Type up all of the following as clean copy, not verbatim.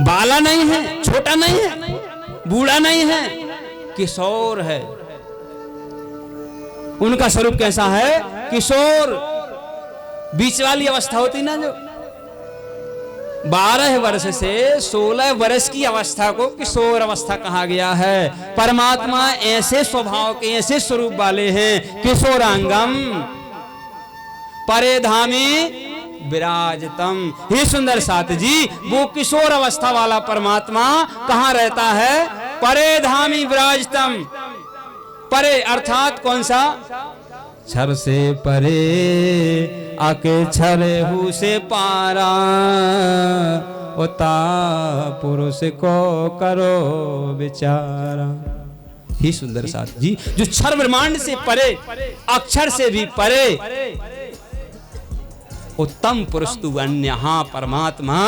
बाला नहीं है, छोटा नहीं है, बूढ़ा नहीं है, किशोर है। उनका स्वरूप कैसा है? किशोर। बीच वाली अवस्था होती ना, जो 12 वर्ष से 16 वर्ष की अवस्था को किशोर अवस्था कहा गया है। परमात्मा ऐसे स्वभाव के, ऐसे स्वरूप वाले हैं। किशोरांगम परे धामी विराजतम। हे सुंदर साथ जी, वो किशोर अवस्था वाला परमात्मा कहाँ रहता है? परे धामी विराजतम। परे अर्थात कौन सा? छर से परे आके छरहू से पारा, उता पुरुष को करो विचारा। ही सुंदर साथ जी, जो क्षर ब्रह्मांड से परे, अक्षर से भी परे, उत्तम पुरुष तु अन्य परमात्मा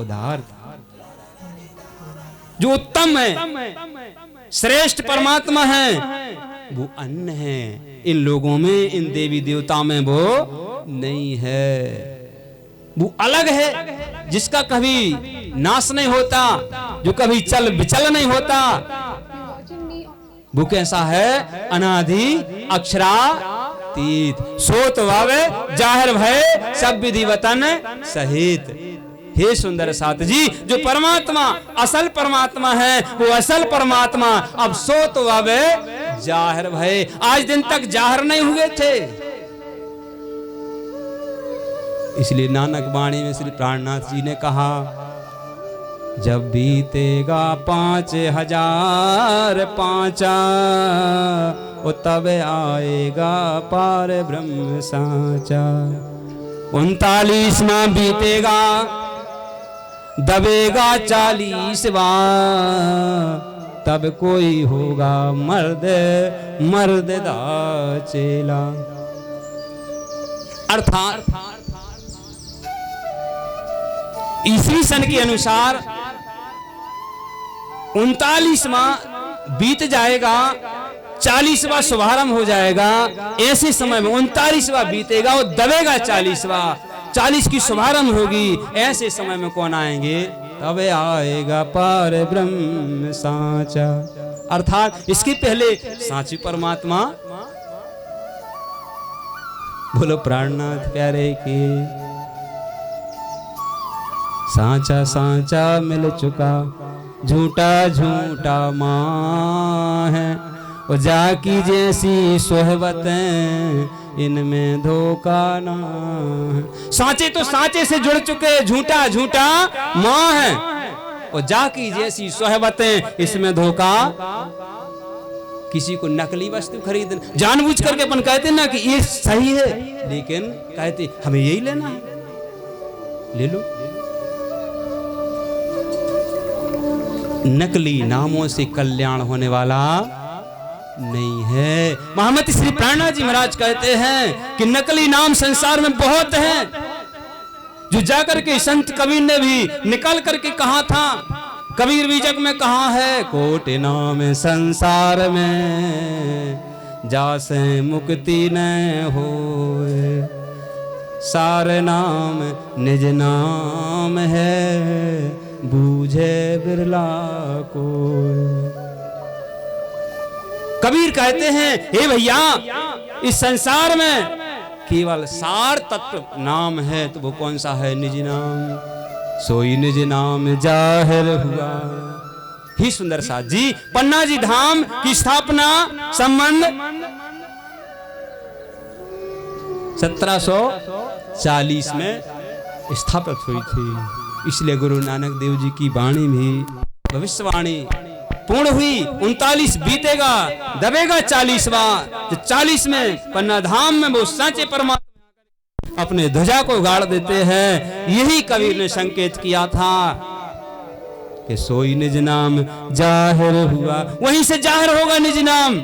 उदार, जो उत्तम है, श्रेष्ठ परमात्मा है, वो अन्य है। इन लोगों में, इन देवी देवताओं में वो नहीं है। वो अलग है, जिसका कभी नाश नहीं होता, जो कभी चल विचल नहीं होता। वो कैसा है? अनादि अक्षरातीत, सोत वावे जाहिर भय सब विधि वतन सहित। हे सुंदर साथ जी, जो परमात्मा असल परमात्मा है, वो असल परमात्मा अब सोत वावे जाहिर भय। आज दिन तक जाहिर नहीं हुए थे, इसलिए नानक वाणी में श्री प्राणनाथ जी ने कहा, जब बीतेगा 5000 पांचा, वो तब आएगा पार ब्रह्म साचा। 39वां बीतेगा, दबेगा 40वां, तब कोई होगा मर्द मर्द दा चेला। अर्थात ईसवी सन के अनुसार 39वां बीत जाएगा, 40वां शुभारंभ हो जाएगा। ऐसे समय में 39वां बीतेगा, वो दबेगा 40वां, 40 की शुभारंभ होगी। ऐसे समय में कौन आएंगे? तब आएगा पार ब्रह्म साचा। अर्थात इसके पहले साची परमात्मा, बोलो प्राणनाथ प्यारे की। साचा साचा मिल चुका, झूठा झूठा माँ है, और जाकी जैसी सोहबतें इनमें धोखा ना है। साचे तो साचे से जुड़ चुके, झूठा झूठा माँ है, और जाकी जैसी सोहबतें इसमें धोखा। किसी को नकली वस्तु खरीदना, जानबूझ करके अपन कहते ना कि ये सही है, लेकिन कहते हमें यही लेना है, ले लो। नकली नामों से कल्याण होने वाला नहीं है। महामती श्री प्राणनाथ जी महाराज कहते हैं कि नकली नाम संसार में बहुत हैं, जो जाकर के संत कबीर ने भी निकल करके कहा था। कबीर बीजक में कहा है, कोटि नाम संसार में जासे मुक्ति न होए, सारे नाम निज नाम है, बूझे बिरला को। कबीर कहते हैं, हे भैया, इस संसार में केवल सार तत्व नाम है, तो वो कौन सा है? निज नाम। सोई निज नाम जाहिर हुआ। ही सुंदर साथ जी, पन्ना जी धाम की स्थापना संबंध 1740 में स्थापित हुई थी। इसलिए गुरु नानक देव जी की वाणी भी भविष्यवाणी पूर्ण हुई। 39 बीतेगा, दबेगा 40वां। 40 में पन्ना धाम में वो साचे परमात्मा अपने ध्वजा को गाड़ देते हैं। यही कबीर ने संकेत किया था कि सोई निज नाम जाहिर हुआ, वहीं से जाहिर होगा निज नाम।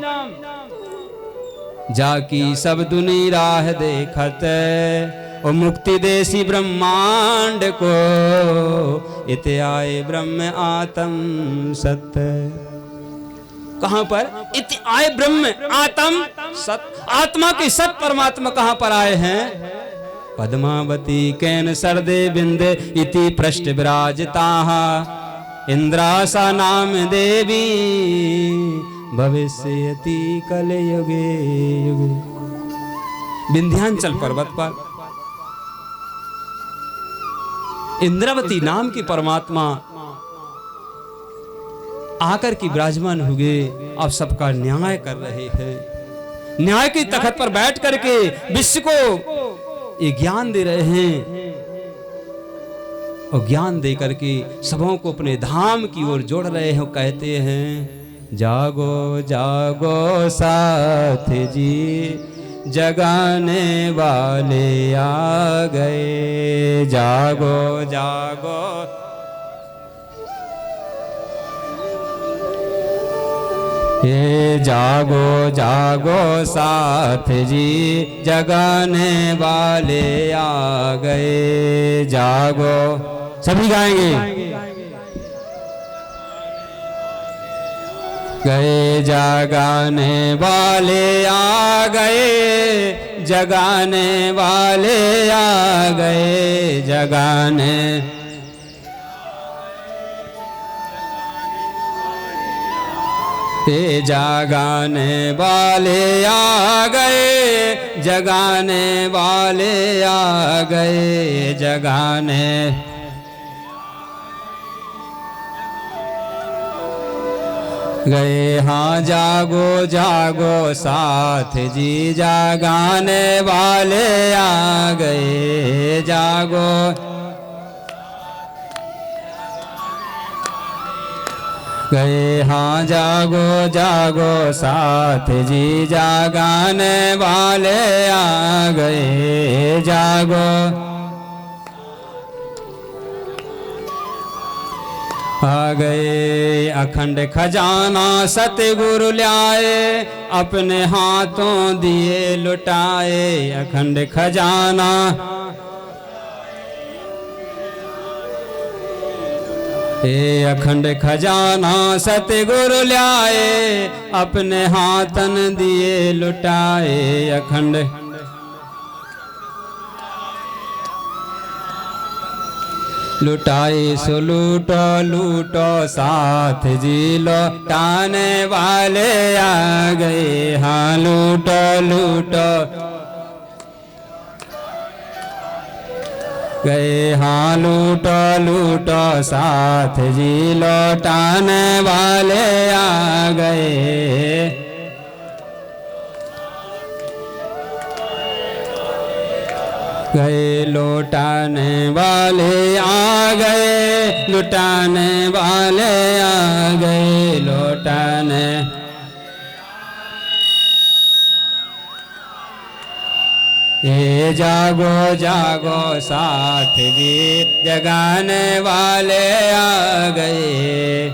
जाकी सब दुनी राह देखत, और मुक्ति देसी ब्रह्मांड को, इत आए ब्रह्म आत्म सत्य। कहां पर? इत आए ब्रह्म आत्म सत्य। आत्मा के सत परमात्मा कहां पर आए हैं? पद्मावती कैन सरदे बिंदे इति पृष्ठ विराजता, इंद्रासा नाम देवी भविष्यति कलयुगे युगे। विंध्याचल पर्वत पर इंद्रावती नाम की परमात्मा आकर के विराजमान हुए, अब सबका न्याय कर रहे हैं। न्याय के तख्त पर बैठ करके विश्व को ये ज्ञान दे रहे हैं और ज्ञान दे करके सबों को अपने धाम की ओर जोड़ रहे हैं। कहते हैं जागो जागो साथ जी जगाने वाले आ गए, जागो जागो ये जागो जागो साथ जी जगाने वाले आ गए, जागो। सभी गाएंगे। गए जगाने वाले आ गए, जगाने वाले आ गए, जगाने ये जगाने वाले आ गए, जगाने वाले आ गए, जगाने गए। हाँ जागो जागो साथ जी जगाने वाले आ गए, जागो गए। हाँ जागो जागो साथ जी जगाने वाले आ गए, जागो आ गए। अखंड खजाना सतगुरु ल्याए, अपने हाथों दिए लुटाए, अखंड खजाना ये अखंड खजाना सतगुरु ल्याए, अपने हाथन दिए लुटाए, अखंड लुटाए। सो लूटो लूटो साथ जी लौटाने वाले आ गए, हाँ लूटो लूटो गए, हाँ लूटो लूटो साथ जी लौटाने वाले आ गए, गए लौटाने वाले आ गए, लुटाने वाले आ गए, लौटाने ये जागो जागो साथ जी जगाने वाले आ गए,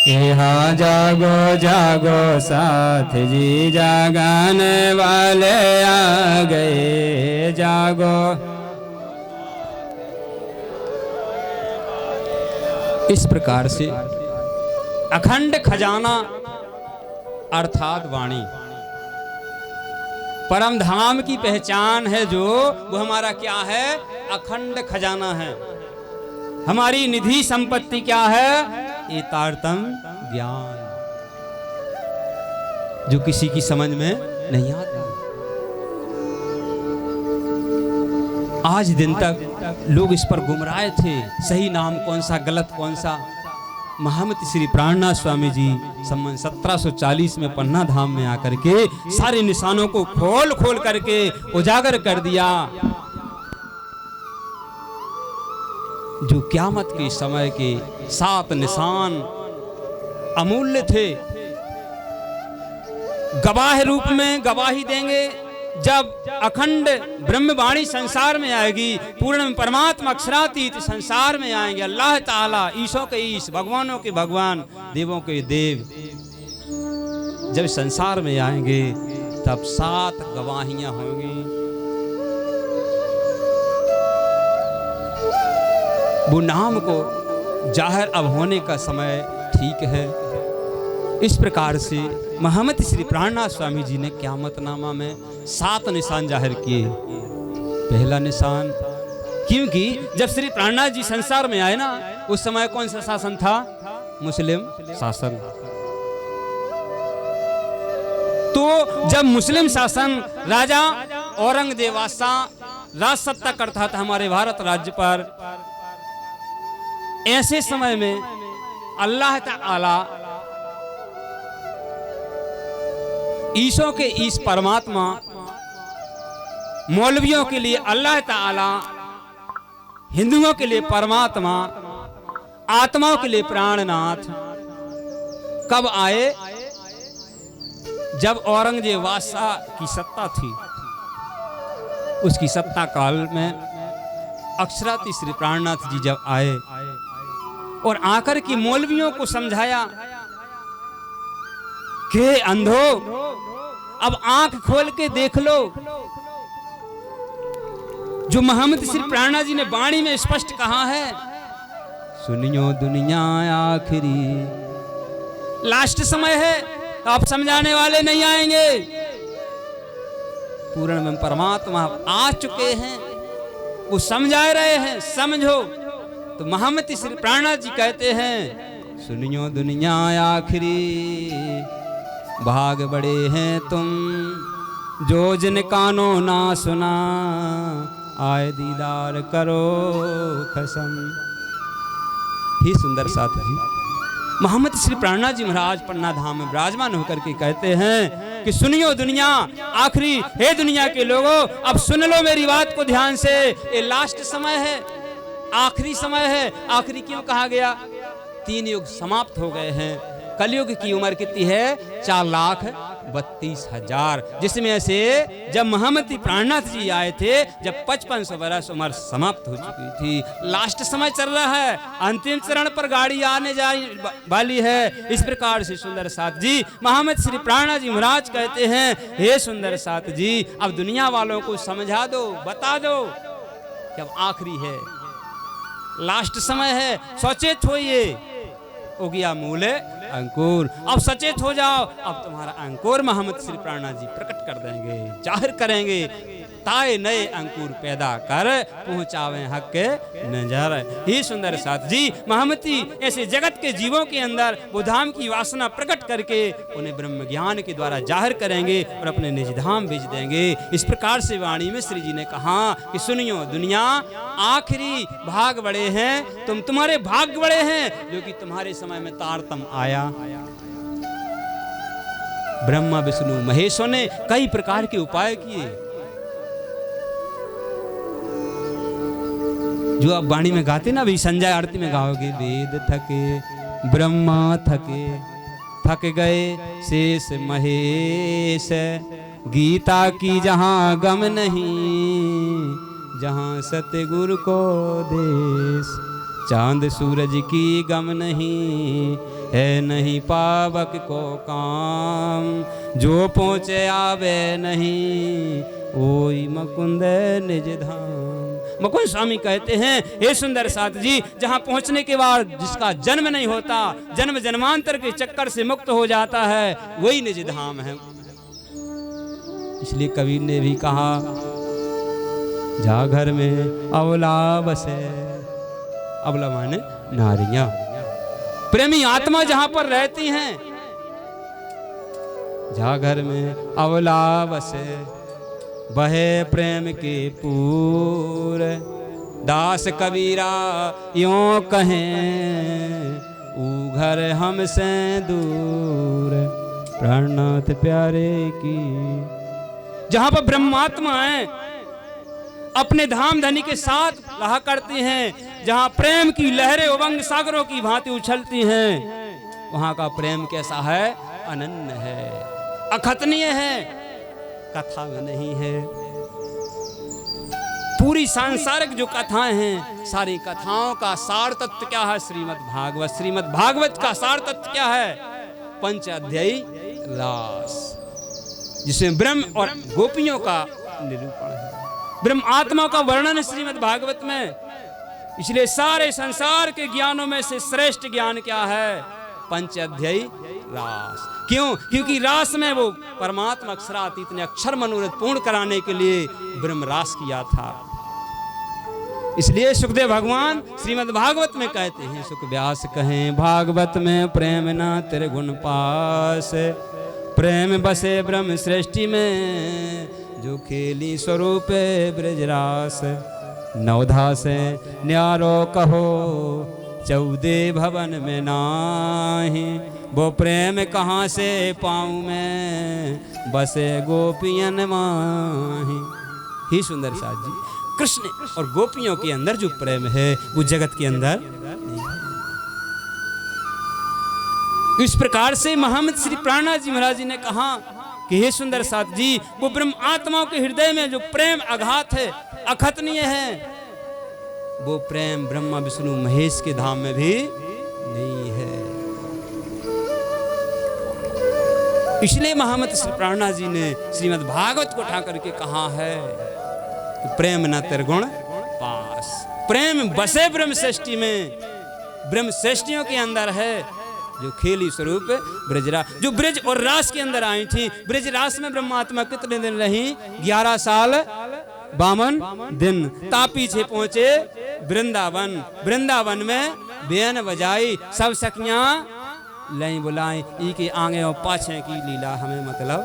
यहाँ जागो जागो साथ जी जगाने वाले आ गए, जागो। इस प्रकार से अखंड खजाना अर्थात वाणी परम धाम की पहचान है, जो वो हमारा क्या है, अखंड खजाना है। हमारी निधि संपत्ति क्या है, ये तारतम्य ज्ञान, जो किसी की समझ में नहीं आता। आज दिन तक लोग इस पर गुमराह थे, सही नाम कौन सा, गलत कौन सा। महामति श्री प्राणनाथ स्वामी जी संवत 1740 में पन्ना धाम में आकर के सारे निशानों को खोल खोल करके उजागर कर दिया, जो क़यामत के समय के 7 निशान अमूल्य थे, गवाह रूप में गवाही देंगे। जब अखंड ब्रह्मवाणी संसार में आएगी, पूर्ण परमात्मा अक्षरातीत संसार में आएंगे, अल्लाह ताला ईशों के ईश, भगवानों के भगवान, देवों के देव जब संसार में आएंगे, तब 7 गवाहियां होंगी। वो नाम को जाहिर अब होने का समय ठीक है। इस प्रकार से महामति श्री प्राणनाथ स्वामी जी ने क़यामतनामा में 7 निशान जाहिर किए। पहला निशान। क्योंकि जब श्री प्राणनाथ जी संसार में आए ना, उस समय कौन सा शासन था? मुस्लिम शासन। तो जब मुस्लिम शासन राजा औरंगजेब बादशाह राज सत्ता करता था हमारे भारत राज्य पर, ऐसे समय में अल्लाह ताला ईशो के ईश परमात्मा, मौलवियों के लिए अल्लाह ताला, हिंदुओं के लिए परमात्मा, आत्माओं के लिए प्राणनाथ कब आए? जब औरंगजेब बादशाह की सत्ता थी, उसकी सत्ता काल में अक्षरात श्री प्राणनाथ जी जब आए और आकर के मौलवियों को समझाया कि अंधो अब आंख खोल के देख लो, जो मोहम्मद श्री प्राणनाथ जी ने वाणी में स्पष्ट कहा है, सुनियो दुनिया आखिरी। लास्ट समय है, तो आप समझाने वाले नहीं आएंगे। पूर्ण में परमात्मा आ चुके हैं, वो समझा रहे हैं, समझो। तो मोहम्मद श्री प्राणनाथ जी कहते हैं, सुनियो दुनिया आखिरी, भाग बड़े हैं तुम जो जिन कानों ना सुना, आए दीदार करो कसम। ही सुंदर साथ जी मोहम्मद श्री प्राणनाथ जी महाराज पन्ना धाम में विराजमान होकर के कहते हैं कि सुनियो दुनिया आखिरी, हे दुनिया के लोगों अब सुन लो मेरी बात को ध्यान से। ये लास्ट समय है, आखिरी समय है। आखिरी क्यों कहा गया? 3 युग समाप्त हो गए हैं। कलयुग की उम्र कितनी है? 4,32,000, जिसमें से जब मोहम्मद प्राणनाथ जी आए थे, जब 5500 वर्ष उम्र समाप्त हो चुकी थी। लास्ट समय चल रहा है, अंतिम चरण पर गाड़ी आने जाने वाली है। इस प्रकार से सुंदर साथ जी मोहम्मद श्री प्राणनाथ जी महाराज कहते हैं, हे सुंदर साथ जी अब दुनिया वालों को समझा दो, बता दो कि अब आखिरी है, लास्ट समय है, सचेत होइए। हो गया मूल अंकुर, अब सचेत हो जाओ। अब तुम्हारा अंकुर मोहम्मद श्री प्राणनाथ जी प्रकट कर देंगे, जाहिर करेंगे। ताए नए अंकुर पैदा कर पहुंचावे हक के नजर। ही सुंदर साथ जी मोहम्मद ऐसे जगत के जीवों के अंदर वो धाम की वासना प्रकट करके उन्हें ब्रह्म ज्ञान के द्वारा जाहिर करेंगे और अपने निज धाम भेज देंगे। इस प्रकार से वाणी में श्री जी ने कहा कि सुनियो दुनिया आखिरी, भाग बड़े हैं तुम, तुम्हारे भाग्य बड़े हैं जो कि तुम्हारे समय में तारतम आया। ब्रह्मा विष्णु महेश्वर ने कई प्रकार के उपाय किए, जो आप वाणी में गाते ना, भी संजय आरती में गाओगे, वेद थके ब्रह्मा थके, थक गए शेष महेश, गीता की जहां गम नहीं, जहां सतगुरु को देश, चांद सूरज की गम नहीं, है नहीं पावक को काम, जो पहुँचे आवे नहीं, ओई मुकुंद निज धाम। मुकुंद स्वामी कहते हैं, हे सुंदर साथ जी जहां पहुंचने के बाद जिसका जन्म नहीं होता, जन्म जन्मांतर के चक्कर से मुक्त हो जाता है, वही निज धाम है। इसलिए कबीर ने भी कहा, जा घर में अवला बसे, अवला माने नारियां, प्रेमी आत्मा जहां पर रहती हैं, जा घर में अवला बसे, बहे प्रेम के पूर, दास कबीरा यों कहें, ऊ घर हमसे दूर, प्राणनाथ प्यारे की। जहां पर ब्रह्मात्मा है अपने धाम धनी के साथ रहा करती हैं, जहां प्रेम की लहरें उमंग सागरों की भांति उछलती हैं, वहां का प्रेम कैसा है? अनन्य है, अखतनीय है, कथा में नहीं है। पूरी सांसारिक जो कथाएं हैं, सारी कथाओं का सार तत्व क्या है? श्रीमद् भागवत। श्रीमद् भागवत का सार तत्व क्या है? 5 अध्यायी रास, जिसमें ब्रह्म और गोपियों का निरूपण है, ब्रह्म आत्मा का वर्णन है श्रीमद् भागवत में। इसलिए सारे संसार के ज्ञानों में से श्रेष्ठ ज्ञान क्या है? 5 अध्यायी रास। क्यों? क्योंकि रास में वो परमात्मा अक्षरातीत ने अक्षर मनोरथ पूर्ण कराने के लिए ब्रह्म रास किया था। इसलिए सुखदेव भगवान श्रीमद् भागवत में कहते हैं, सुख व्यास कहें भागवत में प्रेम ना तेरे गुण पास, प्रेम बसे ब्रह्म सृष्टि में जो खेली स्वरूप ब्रजरास। नवधा से न्यारो कहो 14 भवन में नाही, वो प्रेम कहाँ से पाऊँ मैं बसे गोपियन माही। ही सुंदर साथ जी, कृष्ण और गोपियों के अंदर जो प्रेम है वो जगत के अंदर नहीं है। इस प्रकार से महामंत्र श्री प्राणनाथ जी महाराज जी ने कहा कि हे सुंदर साथ जी, वो ब्रह्म आत्माओं के हृदय में जो प्रेम अघात है, अखतनीय है, वो प्रेम ब्रह्मा विष्णु महेश के धाम में भी नहीं है। इसलिए महामंत्र श्री प्राणनाथ जी ने श्रीमद् भागवत को उठा करके कहा है कि प्रेम न त्रिगुण पास, प्रेम बसे ब्रह्म सृष्टि में, ब्रह्म सृष्टियों के अंदर है जो खेली स्वरूप ब्रजरास, जो ब्रज और रास के अंदर आई थी। ब्रज रास में ब्रह्मात्मा कितने दिन रही? 11 साल 52 दिन। ता पीछे पहुंचे वृंदावन, वृंदावन में बेन बजाई, सब सखियां लई बुलाई, ई के आगे और पाछे की लीला हमें मतलब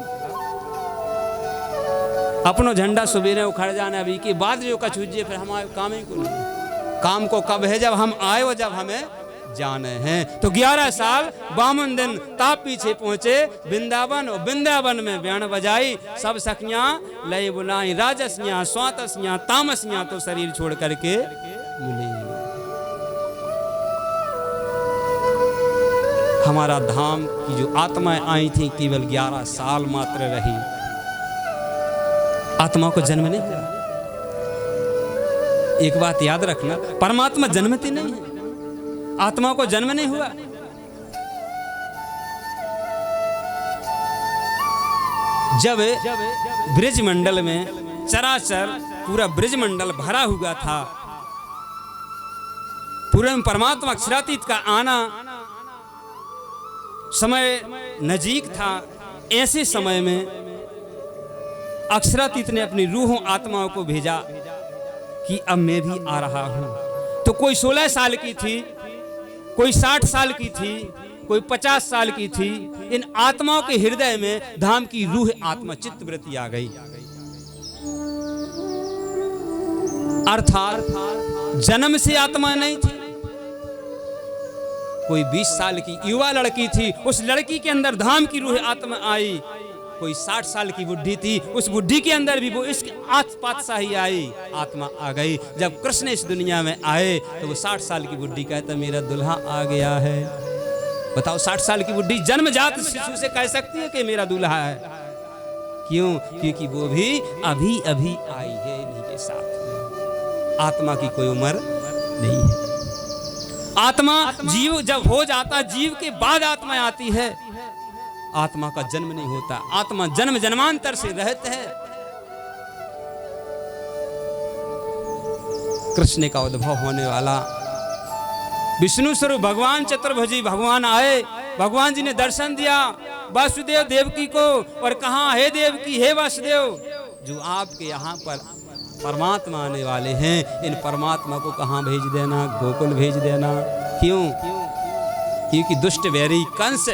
अपनो झंडा सुबेरे उखड़ जाना, अभी के बाद जो कछुजिए फिर हमारे काम ही को नहीं। काम को कब है? जब हम आए और जब हमें जाने हैं। तो 11 साल 52 दिन ताप पीछे पहुंचे वृंदावन, और वृंदावन में ब्याण बजाई, सब सखियां लय बुलाई, राजसियां स्वातसियां तामसियां तो शरीर छोड़ करके मिली। हमारा धाम की जो आत्माएं आई थी केवल 11 साल मात्र रही। आत्मा को जन्म नहीं हुआ। एक बात याद रखना, परमात्मा जन्मते नहीं है, आत्मा को जन्म नहीं हुआ। जब ब्रज मंडल में चराचर पूरा ब्रज मंडल भरा हुआ था, पूरे में परमात्मा अक्षरातीत का आना समय नजीक था, ऐसे समय में अक्षरातीत ने अपनी रूहों आत्माओं को भेजा कि अब मैं भी आ रहा हूं। तो कोई 16 साल की थी, कोई 60 साल की थी, कोई 50 साल की थी। इन आत्माओं के हृदय में धाम की रूह आत्मा चित्त वृत्ति आ गई। अर्थात जन्म से आत्मा नहीं थी। कोई 20 साल की युवा लड़की थी, उस लड़की के अंदर धाम की रूह आत्मा आई। कोई 60 साल की बुढ़ी थी, उस बुढ़ी के अंदर भी वो इसके आत्पात सा ही आई, आत्मा आ गई। जब कृष्ण इस दुनिया में आए तो वो 60 साल की बुढ़ी कहता मेरा दुल्हा आ गया है। बताओ, 60 साल की बुढ़ी जन्मजात शिशु से कह सकती है कि मेरा दूल्हा है? क्यों? क्योंकि वो भी अभी अभी आई है इन्हीं के साथ। आत्मा की कोई उम्र नहीं है। आत्मा जीव जब हो जाता, जीव के बाद आत्मा आती है। आत्मा का जन्म नहीं होता। आत्मा जन्म जन्मांतर से रहते हैं। कृष्ण का उद्भव होने वाला विष्णु स्वरूप भगवान चतुर्भुजी भगवान आए। भगवान जी ने दर्शन दिया वासुदेव देवकी को और कहा, हे देवकी, हे वासुदेव, जो आपके यहाँ पर परमात्मा आने वाले हैं, इन परमात्मा को कहाँ भेज देना? गोकुल भेज देना। क्यों? क्योंकि दुष्ट वैरी कंस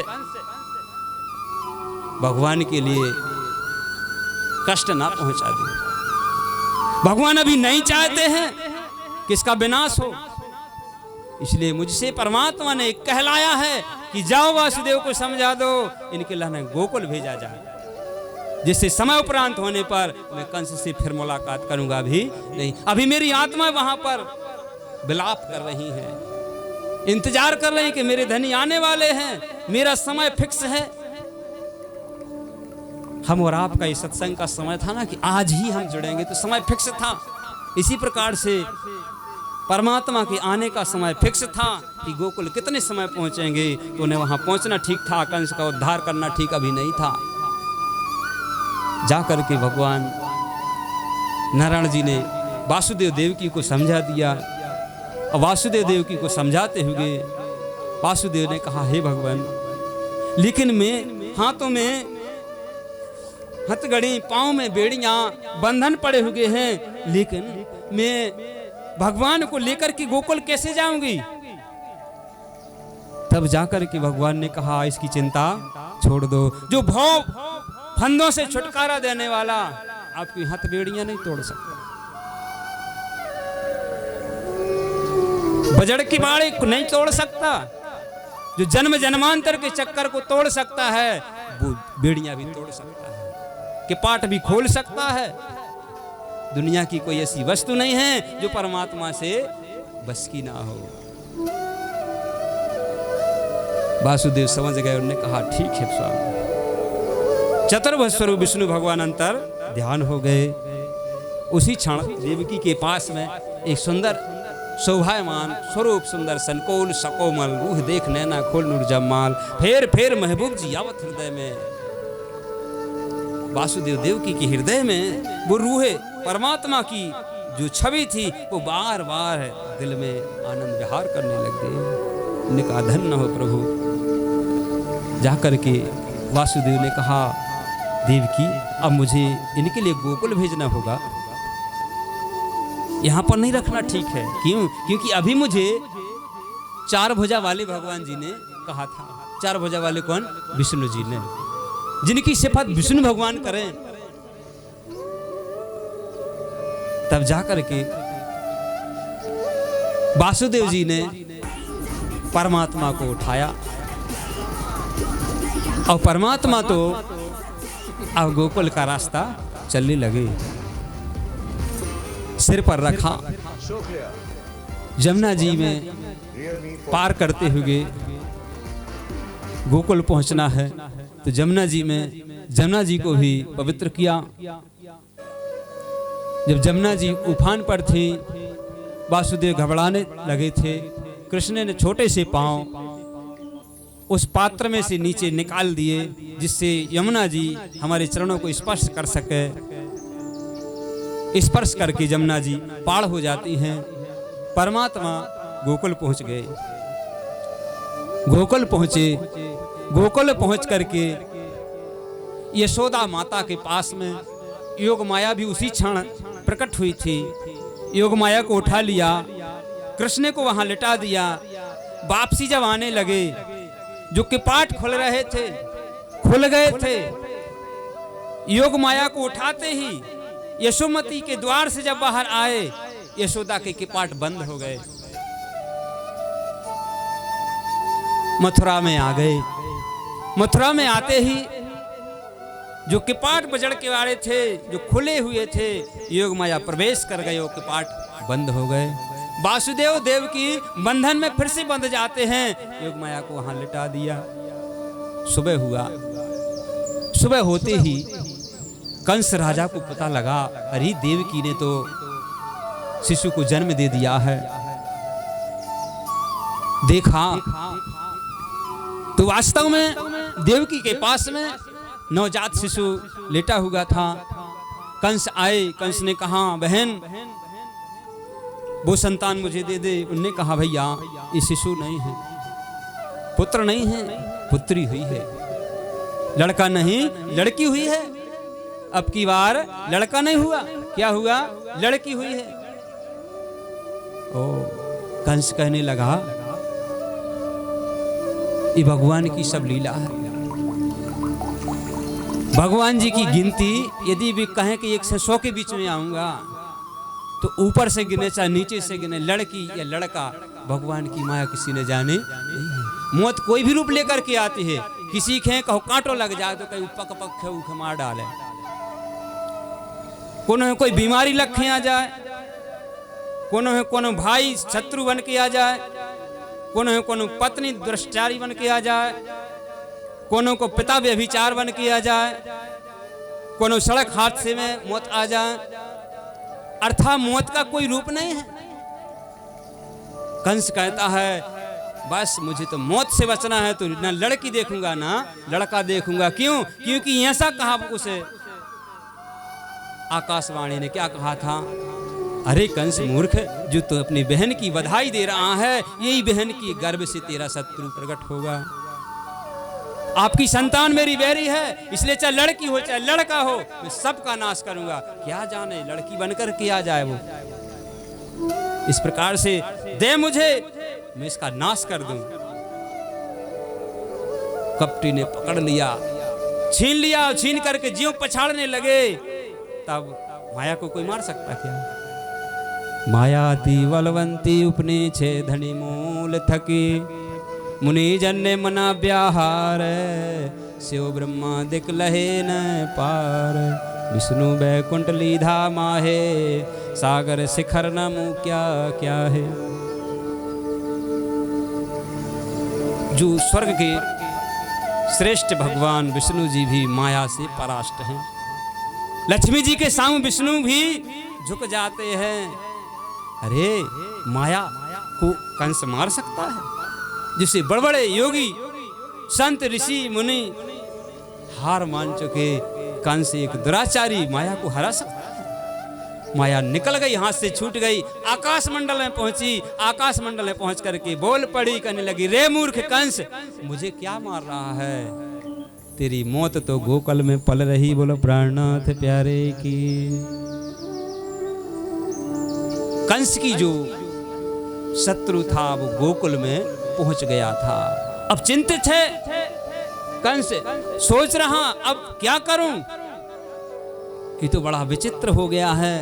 भगवान के लिए कष्ट ना पहुंचा दे। भगवान अभी नहीं चाहते हैं कि इसका विनाश हो। इसलिए मुझसे परमात्मा ने कहलाया है कि जाओ वासुदेव को समझा दो, इनके लाने गोकुल भेजा जाए, जिससे समय उपरांत होने पर मैं कंस से फिर मुलाकात करूंगा। भी नहीं, अभी मेरी आत्मा वहां पर विलाप कर रही है, इंतजार कर रही कि मेरे धनी आने वाले हैं, मेरा समय फिक्स है। हम और आपका ये सत्संग का समय था ना कि आज ही हम जुड़ेंगे, तो समय फिक्स था। इसी प्रकार से परमात्मा के आने का समय फिक्स था कि गोकुल कितने समय पहुंचेंगे, तो उन्हें वहां पहुंचना ठीक था, कंस का उद्धार करना ठीक अभी नहीं था। जाकर के भगवान नारायण जी ने वासुदेव देवकी को समझा दिया। और वासुदेव देवकी को समझाते हुए वासुदेव ने कहा, हे भगवान, लेकिन मैं हाथों में हथगड़ी, पांव में बेड़ियां, बंधन पड़े हुए हैं, लेकिन मैं भगवान को लेकर के गोकुल कैसे जाऊंगी? तब जाकर के भगवान ने कहा इसकी चिंता छोड़ दो। जो भव फंदों से छुटकारा देने वाला आपकी हथबेड़ियां नहीं तोड़ सकता, बजड़ की बाड़ी को नहीं तोड़ सकता, जो जन्म जन्मांतर के चक्कर को तोड़ सकता है वो बेड़ियां भी तोड़ सकता है, कि पाट भी खोल सकता है। दुनिया की कोई ऐसी वस्तु नहीं है जो परमात्मा से बस की ना हो। वासुदेव समझ गए, उन्होंने कहा ठीक है स्वामी। चतुर्भुज स्वरूप विष्णु भगवान अंतर ध्यान हो गए। उसी क्षण देवकी के पास में एक सुंदर शोभायमान स्वरूप सुंदर संकोल सकोमल रूह देख नैना खोल नूर जमाल, फेर महबूब जी आवत हृदय में। वासुदेव देवकी के हृदय में वो रूहे परमात्मा की जो छवि थी वो बार बार दिल में आनंद विहार करने लग गए। उन्होंने कहा धन्य हो प्रभु। जाकर के वासुदेव ने कहा देवकी अब मुझे इनके लिए गोकुल भेजना होगा, यहाँ पर नहीं रखना ठीक है। क्यों? क्योंकि अभी मुझे चार भुजा वाले भगवान जी ने कहा था। चार भुजा वाले कौन? विष्णु जी ने, जिनकी सिफत विष्णु भगवान करें। तब जाकर के वासुदेव जी ने परमात्मा को उठाया और परमात्मा तो अब गोकुल का रास्ता चलने लगे। सिर पर रखा, जमुना जी में पार करते हुए गोकुल पहुंचना है, तो जमुना जी को भी पवित्र किया। जब जमुना जी उफान पर थी, वासुदेव घबराने लगे थे। कृष्ण ने छोटे से पांव उस पात्र में से नीचे निकाल दिए, जिससे यमुना जी हमारे चरणों को स्पर्श कर सके। स्पर्श करके जमुना जी पार हो जाती हैं। परमात्मा गोकुल पहुंच गए। गोकुल पहुंचे, गोकुल पहुंच करके यशोदा माता के पास में योग माया भी उसी क्षण प्रकट हुई थी। योग माया को उठा लिया, कृष्ण को वहां लिटा दिया। वापसी जब आने लगे, जो कपाट खुल रहे थे, खुल गए थे। योग माया को उठाते ही यशोमती के द्वार से जब बाहर आए, यशोदा के कपाट बंद हो गए। मथुरा में आ गए। मथुरा में आते ही जो कपाट बजड़ के वाले थे, जो खुले हुए थे, योग माया प्रवेश कर गए, वो कपाट बंद हो गए। वासुदेव देव की बंधन में फिर से बंध जाते हैं। योग माया को वहां लिटा दिया। सुबह हुआ। सुबह होते ही कंस राजा को पता लगा, अरे देवकी ने तो शिशु को जन्म दे दिया है। देखा तो वास्तव में देवकी के पास में नवजात शिशु लेटा हुआ था। कंस आए। कंस ने कहा बहन वो संतान मुझे दे दे। उनने कहा भैया ये शिशु नहीं है, पुत्र नहीं है, पुत्री हुई है। लड़का नहीं लड़की हुई है। अब की बार लड़का नहीं हुआ, क्या हुआ? लड़की हुई है। ओ कंस कहने लगा ये भगवान की सब लीला है। भगवान जी की गिनती यदि भी कहें कि 1 से 100 के बीच में आऊंगा, तो ऊपर से गिने चाहे नीचे से गिने, लड़की या लड़का, भगवान की माया किसी ने जाने नहीं। मौत कोई भी रूप लेकर के आती है। किसी के कहो कांटो लग जाए तो कहीं पक पक उख मार डाले, कोनो कोई बीमारी लखे आ जाए, कोनो भाई शत्रु बन के आ जाए, कोनो पत्नी दुष्टाचारी बन के आ जाए, कोनो को पिता व्यभिचार बन के आ जाए, कोनो सड़क हादसे में मौत आ जाए। अर्थात मौत का कोई रूप नहीं है। कंस कहता है बस मुझे तो मौत से बचना है, तो ना लड़की देखूंगा ना लड़का देखूंगा। क्यों? क्योंकि ऐसा कहा उसे आकाशवाणी ने। क्या कहा था? अरे कंस मूर्ख, जो तू अपनी बहन की बधाई दे रहा है, यही बहन की गर्भ से तेरा शत्रु प्रकट होगा। आपकी संतान मेरी बैरी है, इसलिए चाहे लड़की हो चाहे लड़का हो, मैं सबका नाश करूंगा। क्या जाने लड़की बनकर किया जाए वो। इस प्रकार से दे मुझे, मैं इसका नाश कर दूं। कपटी ने पकड़ लिया, छीन लिया, छीन करके ज्यों पछाड़ने लगे। तब माया को कोई मार सकता क्या? मायाती बलवंती उपनी छे धनी मूल थकी, मुनि जन्य मना व्याहार, शिव ब्रह्मा दिक लहे न पार। विष्णु बैकुंठ लीधा माहे, सागर शिखर न मुँह क्या क्या है। जो स्वर्ग के श्रेष्ठ भगवान विष्णु जी भी माया से परास्त हैं। लक्ष्मी जी के सामने विष्णु भी झुक जाते हैं। अरे माया को कंस मार सकता है? जिसे बड़े बड़े योगी संत ऋषि मुनि हार मान चुके, कंस एक दुराचारी माया को हरा सकता है? माया निकल गई, हाथ से छूट गई, आकाश मंडल में पहुंची। आकाश मंडल में पहुंच करके बोल पड़ी, कहने लगी, रे मूर्ख कंस, मुझे क्या मार रहा है? तेरी मौत तो गोकुल में पल रही। बोलो प्राणनाथ प्यारे की। कंस की जो शत्रु था वो गोकुल में पहुंच गया था। अब चिंतित है कंस, सोच रहा अब क्या करूं, ये तो बड़ा विचित्र हो गया है।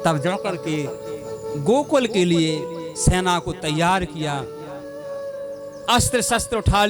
तब जाकर के गोकुल के लिए सेना को तैयार किया, अस्त्र शस्त्र उठा